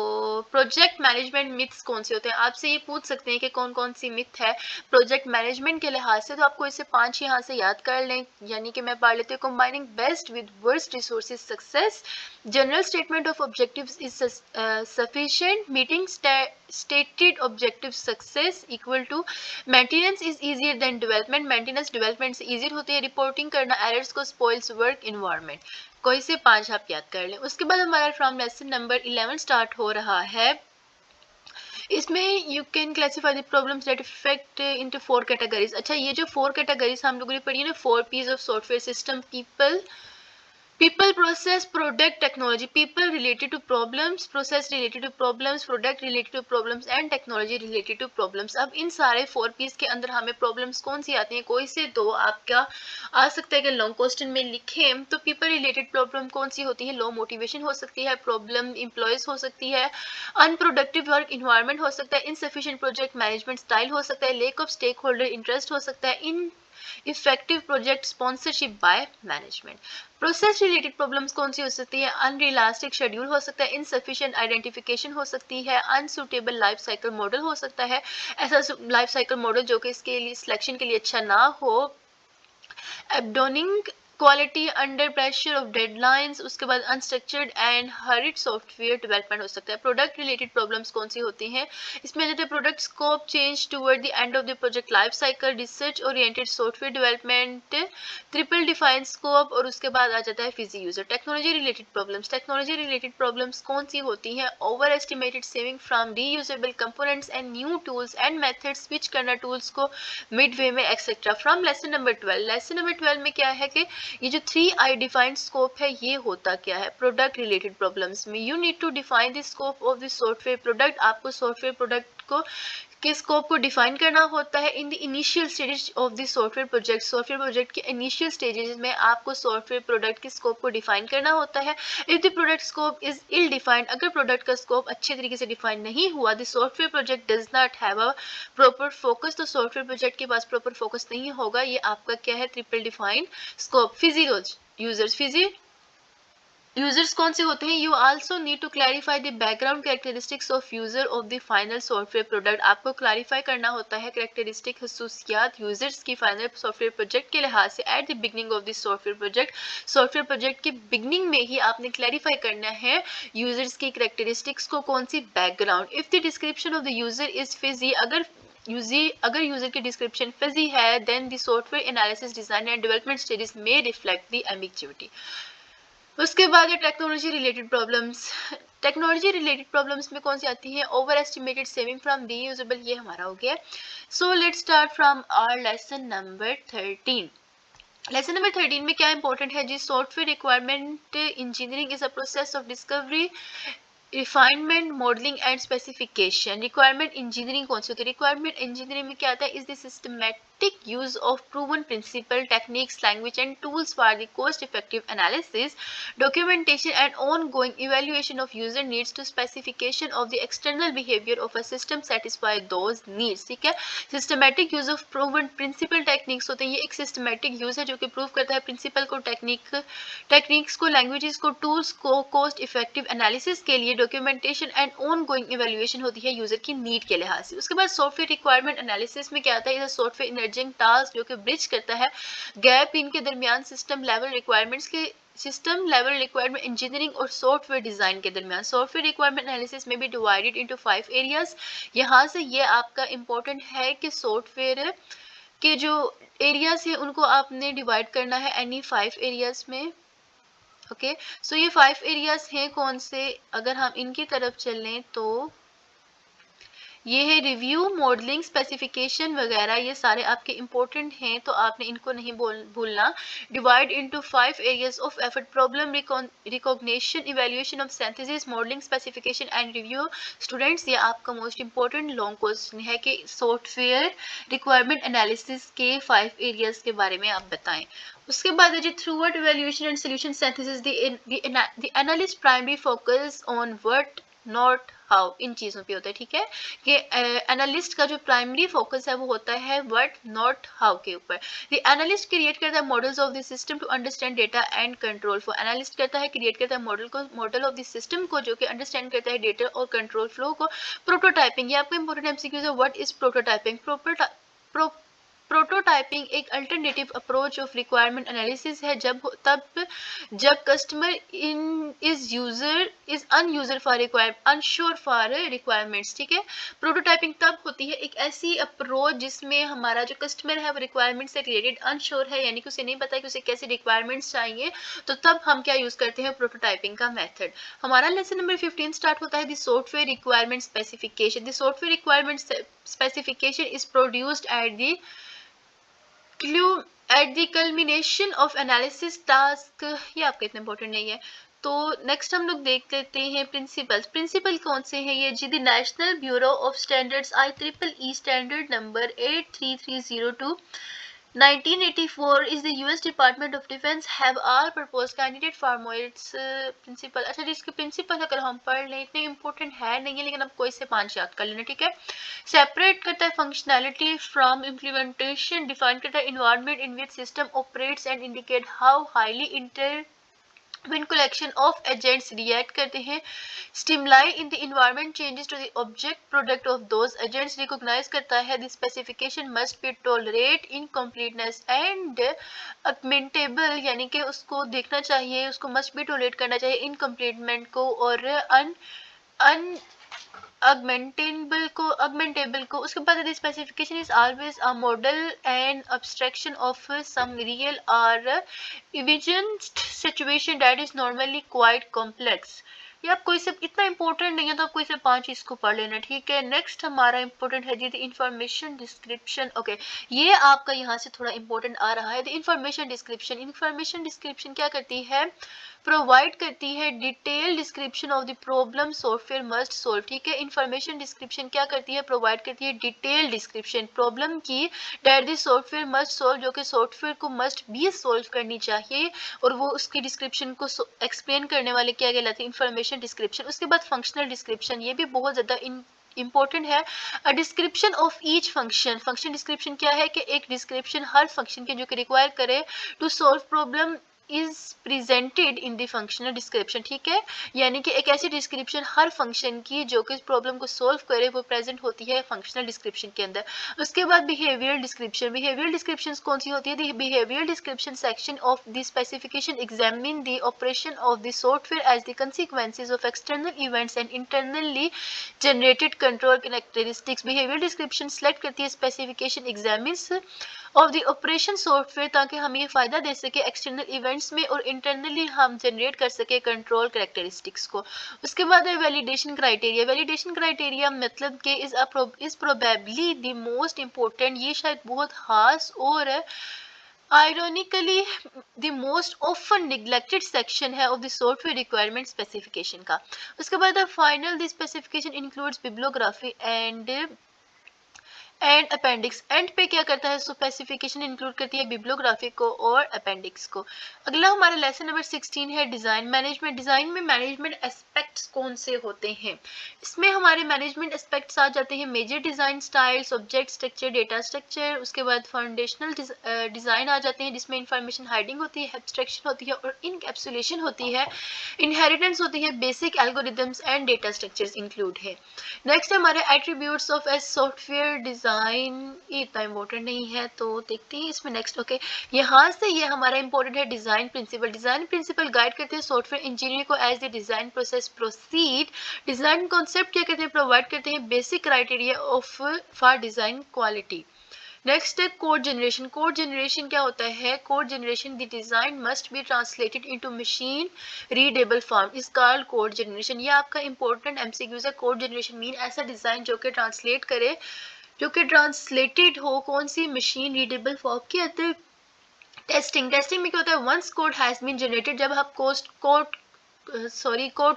प्रोजेक्ट मैनेजमेंट मिथ्स कौन से होते हैं, आपसे ये पूछ सकते हैं कि कौन कौन सी मिथ है प्रोजेक्ट मैनेजमेंट के लिहाज से, तो आपको इसे 5 यहाँ से याद कर लें। यानी कि मैं पढ़ लेती हूँ, combining best with worst resources success, general statement of objectives is sufficient, meeting stated objective success equal to maintenance is easier than development, maintenance development से easier होती है, रिपोर्टिंग करना errors को spoils work environment। कोई से 5 आप याद कर लें। उसके बाद हमारा फ्रॉम लेसन नंबर 11 स्टार्ट हो रहा है। इसमें you can classify the problems that effect into 4 categories. अच्छा ये जो 4 कैटेगरीज हम लोगों ने पढ़ी है ना, 4 P's of software system, people, process, product, technology। people related to problems, process related to problems, product related to problems and technology related to problems। अब इन सारे 4 पीस के अंदर हमें प्रॉब्लम्स कौन सी आती हैं, कोई से दो आपका आ सकता है कि लॉन्ग क्वेश्चन में लिखें। तो पीपल रिलेटेड प्रॉब्लम कौन सी होती है, लो मोटिवेशन हो सकती है, प्रॉब्लम एम्प्लॉयज हो सकती है, अनप्रोडक्टिव वर्क इन्वायरमेंट हो सकता है, इनसफिशिएंट प्रोजेक्ट मैनेजमेंट स्टाइल हो सकता है, lack of stake holder interest हो सकता है, ineffective project sponsorship by management. Process related problems कौन सी हो सकती है, अनरियलिस्टिक शेड्यूल हो सकता है, इनसफिशिएंट आइडेंटिफिकेशन हो सकती है, अनसुटेबल लाइफ साइकिल मॉडल हो सकता है, ऐसा लाइफ साइकिल मॉडल जो कि इसके लिए सिलेक्शन के लिए अच्छा ना हो, abandoning quality under pressure of deadlines. उसके बाद unstructured and hurried software development हो सकता है। प्रोडक्ट रिलेटेड प्रॉब्लम्स कौन सी होती हैं, इसमें जैसे product scope change toward the end of the project life cycle, research oriented software development, triple defined scope, और उसके बाद आ जाता है Fiji user. Technology related problems, technology related problems कौन सी होती हैं, over estimated saving from reusable components and new tools and methods, switch करना टूल्स को मिड वे में etcetera. From lesson number 12, lesson number 12 में क्या है कि ये जो 3I डिफाइंड स्कोप है ये होता क्या है प्रोडक्ट रिलेटेड प्रॉब्लम्स में। You need to define the scope of the software product. आपको सॉफ्टवेयर प्रोडक्ट को के स्कोप को डिफाइन करना होता है in the initial stages of the software project. Software project के इनिशियल स्टेजेस में आपको सॉफ्टवेयर प्रोडक्ट के स्कोप को डिफाइन करना होता है। If the product scope is ill defined, अगर प्रोडक्ट का स्कोप अच्छे तरीके से डिफाइन नहीं हुआ, the software project does not have a proper focus, तो सॉफ्टवेयर प्रोजेक्ट के पास प्रॉपर फोकस नहीं होगा। ये आपका क्या है ट्रिपल डिफाइंड स्कोप। यूजर्स कौन से होते हैं? You also need to clarify the background characteristics of user of the final software product. आपको क्लैरिफाई करना होता है कैरेक्टरिस्टिक खसूसियात यूजर्स की फाइनल सॉफ्टवेयर प्रोजेक्ट के लिहाज से at the beginning of the software project. Software project के बिगनिंग में ही आपने क्लैरिफाई करना है यूजर्स की कैरेक्टरिस्टिक्स को, कौन सी background. If the description of the user is fuzzy, अगर यूजर की डिस्क्रिप्शन फिजी है, then the software analysis design and development stages में रिफ्लेक्ट द एम्बिग्युइटी। उसके बाद है technology related problems. Technology related problems में कौन सी आती है? Over estimated saving from reusable, ये हमारा हो गया। So let's start from our lesson number 13। Lesson number 13 में क्या इंपॉर्टेंट है जी? Software requirement engineering is a process of discovery, refinement, modelling and specification. Requirement engineering कौन सी होती है? रिक्वायरमेंट इंजीनियरिंग में क्या आता है? Is the systematic use of proven principle, techniques, language and tools for the cost effective analysis, documentation and ongoing evaluation of user needs to specification of the external behaviour of a system satisfy those needs. ठीक है, systematic use of proven principle techniques होते हैं, ये एक सिस्टमैटिक यूज है जो कि प्रूव करता है प्रिंसिपल को, टेक्निक्स को, लैंग्वेजेस को, टूल्स को कोस्ट इफेक्टिव एनालिसिस के लिए। Documentation and ongoing evaluation होती है यूजर की नीड के लिहाज से। उसके बाद सॉफ्टवेयर रिक्वायरमेंट एनालिसिस में क्या आता है? सॉफ्टवेयर इमर्जिंग टास्क जो कि ब्रिज करता है गैप इनके दरमियान सिस्टम लेवल रिक्वायरमेंट इंजीनियरिंग और सॉफ्टवेयर डिजाइन के दरमियान। सॉफ्टवेयर रिक्वायरमेंट एनालिसिस में भी डिवाइडेड इनटू 5 एरियाज। यहाँ से ये आपका इंपॉर्टेंट है कि सॉफ्टवेयर के जो एरियाज है उनको आपने डिवाइड करना है एनी 5 एरियाज में। ओके, सो ये 5 एरियाज हैं कौन से? अगर हम इनकी तरफ चलें तो ये है रिव्यू, मॉडलिंग, स्पेसिफिकेशन वगैरह, ये सारे आपके इंपॉर्टेंट हैं तो आपने इनको नहीं भूलना। Divide into 5 areas of effort, problem recognition, evaluation of synthesis, modelling, specification and review. Students ये आपका मोस्ट इंपॉर्टेंट लॉन्ग क्वेश्चन है कि सॉफ्टवेयर रिक्वायरमेंट एनालिसिस के 5 एरियाज के बारे में आप बताएं। उसके बाद है जी throughout evaluation and solution synthesis, the analyst primary focus on what not how, इन चीज़ों पे होता है। ठीक है, कि एनालिस्ट का जो प्राइमरी फोकस है वो होता है व्हाट नॉट हाउ के ऊपर। द एनालिस्ट क्रिएट करता है models of the system to understand data and control flow. Analyst करता है क्रिएट करता है मॉडल ऑफ द सिस्टम को जो कि अंडरस्टैंड करता है डेटा और कंट्रोल फ्लो को। प्रोटोटाइपिंग, ये आपको इंपॉर्टेंट एमसीक्यूज है। What is prototyping? प्रोटोटाइपिंग एक alternative approach of requirement analysis है जब customer is unsure for requirements. ठीक है, प्रोटोटाइपिंग तब होती है एक ऐसी अप्रोच जिसमें हमारा जो कस्टमर है वो रिक्वायरमेंट से रिलेटेड अनश्योर है, यानी कि उसे नहीं पता कि उसे कैसे रिक्वायरमेंट्स चाहिए, तो तब हम क्या यूज करते हैं? प्रोटोटाइपिंग का मेथड। हमारा लेसन नंबर 15 स्टार्ट होता है the software requirement specification. The software requirement specification is produced at the culmination of analysis task. ये आपका इतना इंपॉर्टेंट नहीं है। तो नेक्स्ट हम लोग देख लेते हैं प्रिंसिपल कौन से हैं? ये जी the national bureau of standards IEEE standard number 83302 1984 is the US Department of Defense have all proposed candidate for its principal। अच्छा जिसके प्रिंसिपल अगर हम पढ़ लें इतने इंपॉर्टेंट है नहीं है, लेकिन आपको इससे 5 याद कर लेना। ठीक है, सेपरेट करता है फंक्शनैलिटी फ्रॉम इम्प्लीमेंटेशन, डिफाइन करता है environment in which system operates and indicate how highly inter when collection of agents react करते हैं। stimuli in the environment changes to the object product of those agents, recognize करता है the specification must be tolerate incompleteness and augmentable, यानी कि उसको देखना चाहिए, उसको must be tolerate करना चाहिए incompletement को और un augmentable को। उसके बाद the specification is always a model and abstraction of some real or imagined situation that is normally quite complex। ये आप कोई से इतना इंपॉर्टेंट नहीं है तो आप कोई से 5 इसको पढ़ लेना, ठीक है। नेक्स्ट हमारा इंपॉर्टेंट है जी द इंफॉर्मेशन डिस्क्रिप्शन। ओके, ये आपका यहाँ से थोड़ा इंपॉर्टेंट आ रहा है। The information description, information description क्या करती है, प्रोवाइड करती है detail description of the problem software must solve, ठीक है। इंफॉर्मेशन डिस्क्रिप्शन क्या करती है, प्रोवाइड करती है डिटेल डिस्क्रिप्शन प्रॉब्लम की that the software must solve, जो कि सॉफ्टवेयर को मस्ट भी सोल्व करनी चाहिए, और वो उसकी डिस्क्रिप्शन को एक्सप्लेन करने वाले क्या कहलाते हैं, इंफॉर्मेशन डिस्क्रिप्शन। उसके बाद फंक्शनल डिस्क्रिप्शन, ये भी बहुत ज़्यादा इंपॉर्टेंट है। A description of each function, function description क्या है कि एक डिस्क्रिप्शन हर फंक्शन के जो कि रिक्वायर करे to solve problem is presented in the functional description, ठीक है। यानी कि एक ऐसी डिस्क्रिप्शन हर फंक्शन की जो कि इस प्रॉब्लम को सॉल्व करे वो प्रेजेंट होती है फंक्शनल डिस्क्रिप्शन के अंदर। उसके बाद बिहेवियर डिस्क्रिप्शन, बिहेवियर डिस्क्रिप्शन कौन सी होती है, behaviour description section of the specification examine the operation of the software as the consequences of external events and internally generated control characteristics. Behaviour description select करती है specification examines of the operation software, ताकि हम ये फायदा दे सके एक्सटर्नल इवेंट्स में और इंटरनली हम जनरेट कर सके कंट्रोल कैरेक्टरिस्टिक्स को। उसके बाद है वैलिडेशन क्राइटेरिया। वैलिडेशन क्राइटेरिया मतलब कि is probably the most important, ये शायद बहुत खास और ironically the most often neglected section है of the software requirement specification का। उसके बाद final the specification includes bibliography and appendix. And पे क्या करता है, स्पेसिफिकेशन इंक्लूड करती है बिब्लियोग्राफी को और अपेंडिक्स को। अगला हमारा लेसन नंबर 16 है डिजाइन मैनेजमेंट। डिजाइन में मैनेजमेंट एस्पेक्ट्स कौन से होते हैं, इसमें हमारे मैनेजमेंट एस्पेक्ट्स आ जाते हैं major design styles, object structure, data structure. उसके बाद फाउंडेशनल डिजाइन आ जाते हैं जिसमें इंफॉर्मेशन हाइडिंग होती है, एब्स्ट्रैक्शन होती है और इनकैप्सुलेशन होती है, इनहेरिटेंस होती है, basic algorithms and data structures include है। नेक्स्ट हमारे attributes of a software design, ये इतना इंपॉर्टेंट नहीं है तो देखते हैं इसमें नेक्स्ट। ओके, यहाँ से ये हमारा इंपॉर्टेंट है design principle. Design principle guide करते हैं सॉफ्टवेयर इंजीनियर को as the design process proceed. Design concept क्या कहते हैं, प्रोवाइड करते हैं basic criteria of for design quality. Next है कोड जनरेशन। कोड जनरेशन क्या होता है, code generation the design must be translated into machine readable form is called code generation. ये आपका इंपॉर्टेंट एमसीक्यूज है। कोड जनरेशन मीन ऐसा डिजाइन जो कि ट्रांसलेट करे, जो कि ट्रांसलेटेड हो कौन सी मशीन रीडेबल फॉर्म के अंदर। टेस्टिंग, टेस्टिंग में क्या होता है, once code has been generated, जब आप कोड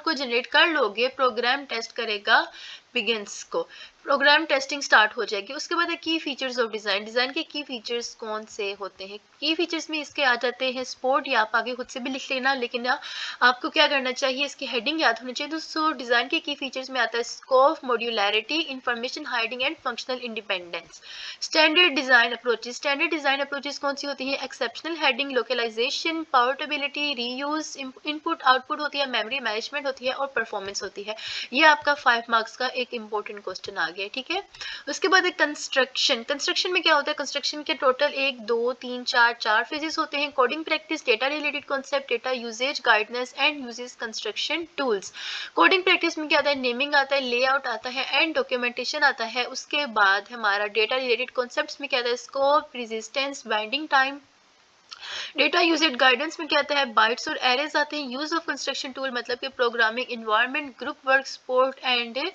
को जनरेट कर लोगे प्रोग्राम टेस्ट करेगा बिगिंस को, प्रोग्राम टेस्टिंग स्टार्ट हो जाएगी। उसके बाद की फीचर्स ऑफ डिजाइन। डिजाइन के की फीचर्स कौन से होते हैं, की फीचर्स में इसके आ जाते हैं स्पोर्ट, या आप आगे खुद से भी लिख लेना, लेकिन आपको क्या करना चाहिए, इसकी हेडिंग याद होनी चाहिए। दोस्तों डिजाइन के की फीचर्स में आता है scope, modularity, information hiding and functional independence. Standard design approaches. Standard design approaches कौन सी होती है, exceptional heading, localisation, portability, reuse, input output होती है, मेमोरी मैनेजमेंट होती है और परफॉर्मेंस होती है। ये आपका 5 मार्क्स का एक इंपॉर्टेंट क्वेश्चन आ गया, ठीक है। उसके बाद कंस्ट्रक्शन। कंस्ट्रक्शन में क्या होता है, कंस्ट्रक्शन के टोटल 1 2 3 4 फेजेस होते हैं। Coding practice, data related concept, data usage, guidance and uses construction tools. Coding practice में क्या आता है, नेमिंग आता है, लेआउट आता है एंड डॉक्यूमेंटेशन आता है। उसके बाद हमारा डेटा रिलेटेड कॉन्सेप्ट्स में क्या आता है, scope, resistance, binding time. Data usage guidance में क्या आता है, बाइट्स और एरेज आते हैं। यूज ऑफ कंस्ट्रक्शन टूल मतलब कि programming environment, group work, support and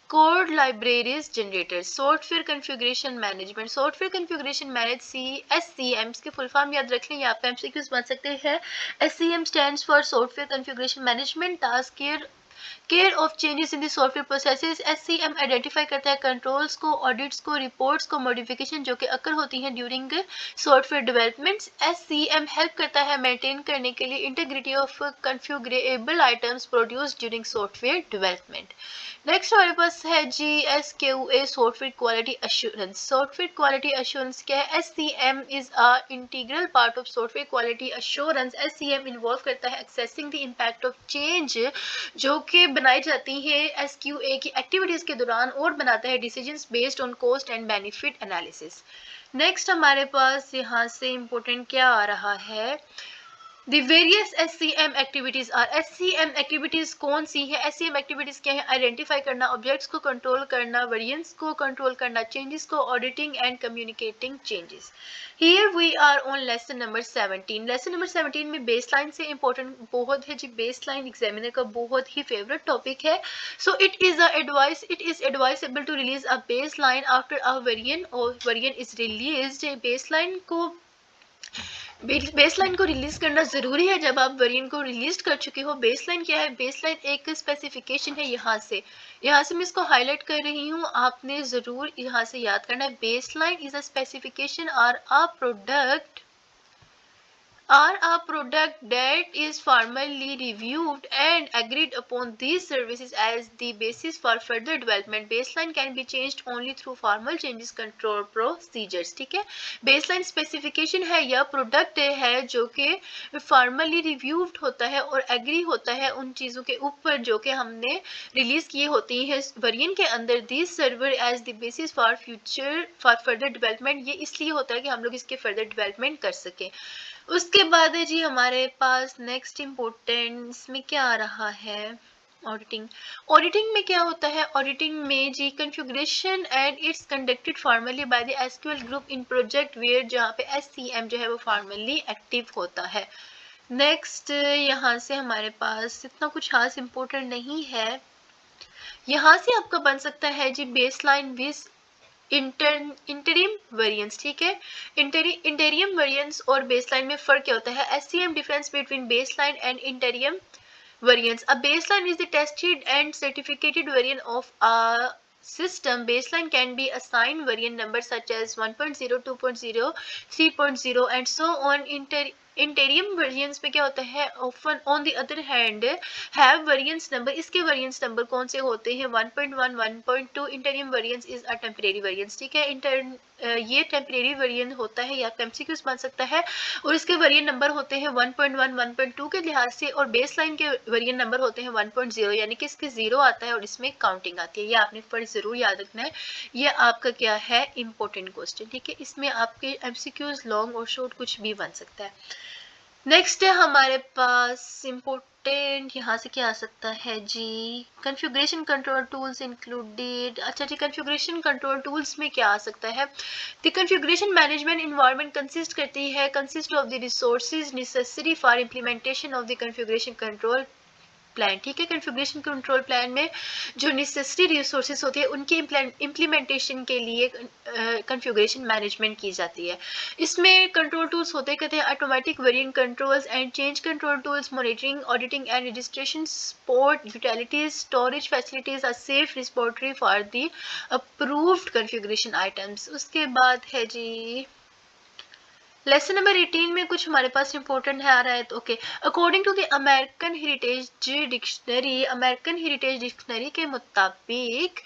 code libraries generator. Software configuration management. Software configuration manage SCM की फुल फॉर्म याद रख लें, यहाँ पे MCQs बन सकते हैं। SCM stands for software configuration management task care of changes in the software processes. SCM identify करता है कंट्रोल्स को, ऑडिट्स को, रिपोर्ट्स को, मॉडिफिकेशन जो कि अकर होती हैं during software developments. SCM help करता है मेंटेन करने के लिए integrity of configurable items produce during software development. Next हमारे पास है GSQA software quality assurance. Software quality assurance क्या है, SCM is a integral part of software quality assurance. SCM involve करता है accessing the impact of change जो कि बनाई जाती है SQA की एक्टिविटीज के दौरान, और बनाता है decisions based on cost and benefit analysis. Next हमारे पास यहाँ से इम्पोर्टेंट क्या आ रहा है, The various SCM activities are, SCM activities कौन सी है? SCM एक्टिविटीज क्या है? आइडेंटिफाई करना, ऑब्जेक्ट्स को कंट्रोल करना, वेरिएंस को कंट्रोल करना, चेंजेस को auditing and communicating changes. Here we are on lesson number 17। Lesson number 17 में बेसलाइन से इंपॉर्टेंट बहुत है जी, बेसलाइन एग्जामिनर का बहुत ही फेवरेट टॉपिक है। So it is advisable to release a baseline after a variant और वेरिएंट इज रिलीज्ड। बेसलाइन को बेसलाइन को रिलीज करना जरूरी है जब आप वेरिएंट को रिलीज कर चुके हो। बेसलाइन क्या है? बेसलाइन एक स्पेसिफिकेशन है। यहाँ से मैं इसको हाईलाइट कर रही हूँ, आपने जरूर यहाँ से याद करना है। बेसलाइन इज अ स्पेसिफिकेशन और a product that is formally reviewed and agreed upon these services as the basis for further development. Baseline can be changed only through formal changes control procedures. ठीक है, बेसलाइन स्पेसिफिकेशन है या प्रोडक्ट है जो कि फॉर्मली रिव्यूड होता है और एग्री होता है उन चीज़ों के ऊपर जो कि हमने रिलीज किए होती हैं वेरिएंट के अंदर। This server as the basis for further development. ये इसलिए होता है कि हम लोग इसके फर्दर डेवलपमेंट कर सकें। उसके बाद है जी हमारे पास नेक्स्ट इम्पोर्टेंट इसमें क्या आ रहा है? ऑडिटिंग। ऑडिटिंग में क्या होता है? ऑडिटिंग में जी configuration and it's conducted formally by the SQL group in project where, जहाँ पे एससीएम जो है वो फॉर्मली एक्टिव होता है। नेक्स्ट यहाँ से हमारे पास इतना कुछ खास इम्पोर्टेंट नहीं है। यहाँ से आपका बन सकता है जी बेसलाइन विद इंटरिम वेरिएंस। ठीक है, इंटरिम वेरिएंस और बेसलाइन में फर्क क्या होता है? SCM difference between baseline and interim variance. A baseline is the tested and certificated variant of a system. Baseline can be assigned variant numbers such as 1.0, 2.0, 3.0 and so on. Interim variance में क्या होता है? Often on the other hand have variance number. इसके वेरिएंस नंबर कौन से होते हैं? 1.1, 1.2। Interim variance is a temporary variance. ठीक है, ये टेम्परेरी वेरिएंट होता है या एमसीक्यूज बन सकता है और इसके वेरिएंट नंबर होते हैं 1.1, 1.2 के लिहाज से और बेसलाइन के वेरिएंट नंबर होते हैं 1.0, यानी कि इसके 0 आता है और इसमें काउंटिंग आती है। ये आपने पर जरूर याद रखना है, ये आपका क्या है? Important question. ठीक है, इसमें आपके एमसीक्यूज लॉन्ग और शॉर्ट कुछ भी बन सकता है। नेक्स्ट है हमारे पास इम्पोर्टेंट, यहाँ से क्या आ सकता है जी? Configuration control tools included. अच्छा जी, कॉन्फ़िगरेशन कंट्रोल टूल्स में क्या आ सकता है? The configuration management environment consist of the resources necessary for implementation of the configuration control plan. ठीक है, कॉन्फ़िगरेशन कंट्रोल प्लान में जो नेसेसरी रिसोर्सेज होते हैं उनके इम्प्लीमेंटेशन के लिए कॉन्फ़िगरेशन मैनेजमेंट की जाती है। इसमें कंट्रोल टूल्स होते कहते हैं automatic variant controls and change control tools, monitoring, auditing and registration, support, utilities, storage facilities, a safe repository for the approved configuration items. उसके बाद है जी लेसन नंबर 18 में कुछ हमारे पास इंपॉर्टेंट है आ रहा है। तो okay, according to the American Heritage Dictionary के मुताबिक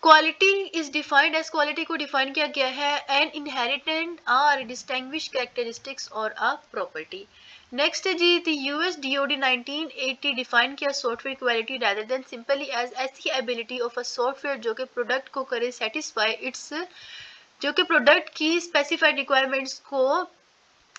quality is defined as, quality को डिफाइन किया गया है an inherent or distinguish characteristics और अ प्रॉपर्टी। नेक्स्ट है जी द यूएस डीओडी 1980 डिफाइन किया software quality rather than simply as ऐसी एबिलिटी ऑफ अ सॉफ्टवेयर जो कि प्रोडक्ट को करे सेटिस्फाई इट्स, जो कि प्रोडक्ट की स्पेसिफाइड रिक्वायरमेंट्स को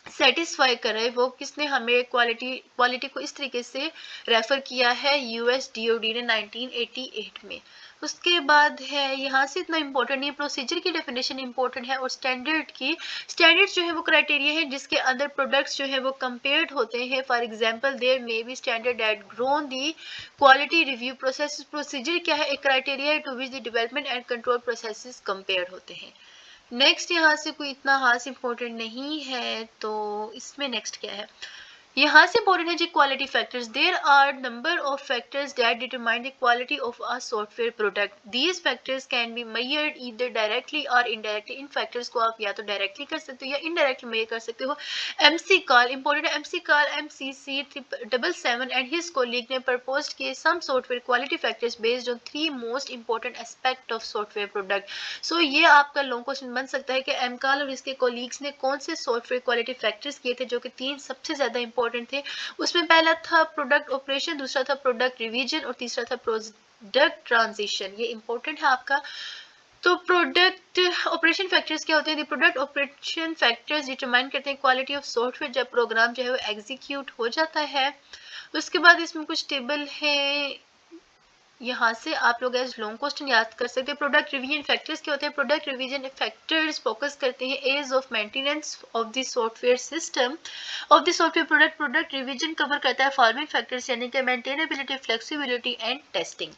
सेटिस्फाई कर रहे। वो किसने हमें क्वालिटी को इस तरीके से रेफर किया है? यूएस डीओडी ने 1988 में। उसके बाद है यहाँ से इतना इंपॉर्टेंट नहीं, प्रोसीजर की डेफिनेशन इंपॉर्टेंट है और स्टैंडर्ड की। स्टैंडर्ड्स जो है वो क्राइटेरिया है जिसके अंदर प्रोडक्ट्स जो है वो कंपेयर्ड होते हैं। For example there may be standard that grown the quality review process. Procedure क्या है? एक क्राइटेरिया है to which the development and control processes compared होते हैं। नेक्स्ट यहाँ से कोई इतना खास इंपॉर्टेंट नहीं है, तो इसमें नेक्स्ट क्या है? यहाँ से इंपॉर्टेंट है जी quality factors. There are number of factors that determine the quality of a software product. These factors can be measured either directly और इनडायरेक्टली। इन फैक्टर्स को आप या तो डायरेक्टली कर सकते हो या इनडायरेक्टली मेजर कर सकते हो। एमसी कॉल इंपॉर्टेंट है। McCall MCC 777 and his colleague ने प्रपोज्ड किए some software quality factors based on 3 most important aspect of software product. So ये आपका लॉन्ग क्वेश्चन बन सकता है कि एमकॉल और इसके कोलीग्स ने कौन से सॉफ्टवेयर क्वालिटी फैक्टर्स किए थे जो कि 3 सबसे ज्यादा इंपॉर्टेंट थे। उसमें पहला था प्रोडक्ट ऑपरेशन, दूसरा था प्रोडक्ट रिवीजन और तीसरा था प्रोडक्ट ट्रांजिशन। ये इंपॉर्टेंट है आपका। तो प्रोडक्ट ऑपरेशन फैक्टर्स क्या होते हैं? प्रोडक्ट ऑपरेशन फैक्टर्स डिटरमाइन करते हैं क्वालिटी ऑफ सॉफ्टवेयर जब प्रोग्राम जो है वो एग्जीक्यूट हो जाता है। उसके बाद इसमें कुछ टेबल है, यहाँ से आप लोग एज लॉन्ग क्वेश्चन याद कर सकते हैं। प्रोडक्ट रिवीजन फैक्टर्स क्या होते हैं? प्रोडक्ट रिवीजन फैक्टर्स फोकस करते हैं as of maintenance of the software system of the software product. Product revision cover करता है फॉलोइंग फैक्टर्स यानी कि maintainability, flexibility and testing.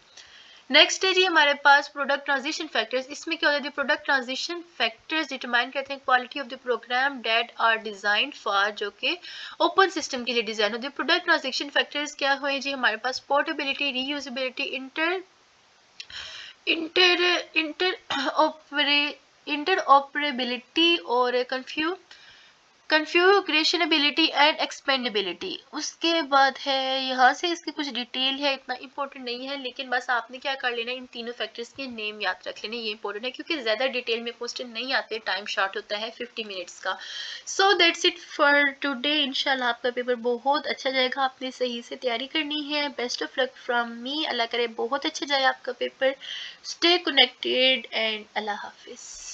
Next है जी हमारे पास प्रोडक्ट ट्रांजिशन फैक्टर्स। इसमें क्या होता है? प्रोडक्ट ट्रांजिशन फैक्टर्स डिटरमाइन करते हैं quality of the program that are design for, जो कि ओपन सिस्टम के लिए डिजाइन होते हैं। प्रोडक्ट ट्रांजिशन फैक्टर्स क्या हुए जी हमारे पास? पोर्टेबिलिटी, रीयूजेबिलिटी, इंटर इंटरऑपरेबिलिटी और कन्फ्यूग्रेशनबिलिटी एंड एक्सपेंडेबिलिटी। उसके बाद है यहाँ से इसकी कुछ डिटेल है, इतना इंपॉर्टेंट नहीं है, लेकिन बस आपने क्या कर लेना, इन तीनों फैक्टर्स के नेम याद रख लेने, ये इंपॉर्टेंट है क्योंकि ज़्यादा डिटेल में क्वेश्चन नहीं आते, टाइम शॉर्ट होता है 50 मिनट्स का। So that's it for today. इंशाल्लाह आपका पेपर बहुत अच्छा जाएगा, आपने सही से तैयारी करनी है। Best of luck from me, Allah करे बहुत अच्छा जाए आपका पेपर। स्टे कनेक्टेड एंड अल्लाह हाफिज़।